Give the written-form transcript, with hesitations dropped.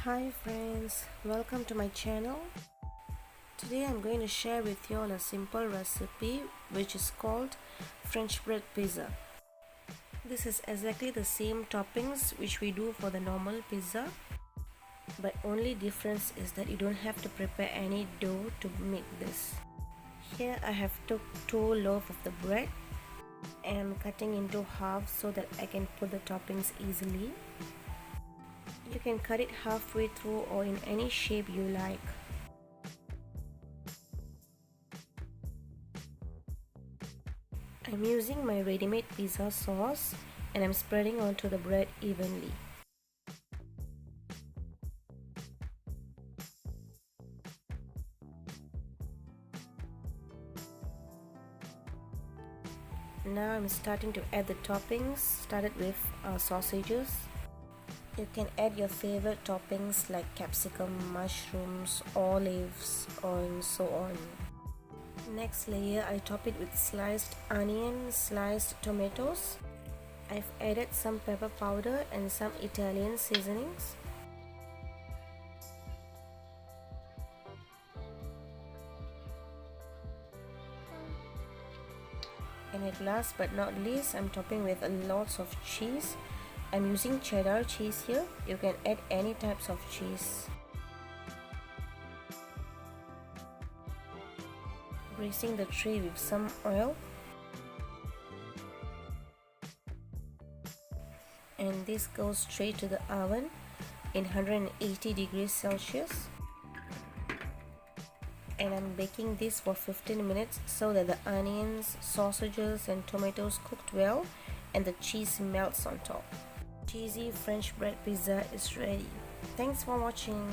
Hi friends, welcome to my channel. Today I'm going to share with you all a simple recipe which is called French bread pizza. This is exactly the same toppings which we do for the normal pizza, but only difference is that you don't have to prepare any dough to make this. Here I have took 2 loaves of the bread and I'm cutting into half so that I can put the toppings easily. You can cut it halfway through or in any shape you like. I'm using my ready-made pizza sauce and I'm spreading onto the bread evenly. Now I'm starting to add the toppings. Started with sausages. You can add your favorite toppings like capsicum, mushrooms, olives, and so on. Next layer, I top it with sliced onion, sliced tomatoes. I've added some pepper powder and some Italian seasonings. And at last but not least, I'm topping with lots of cheese. I'm using cheddar cheese here. You can add any types of cheese. Greasing the tray with some oil. And this goes straight to the oven in 180 degrees Celsius. And I'm baking this for 15 minutes so that the onions, sausages and tomatoes cooked well and the cheese melts on top. Cheesy French bread pizza is ready. Thanks for watching.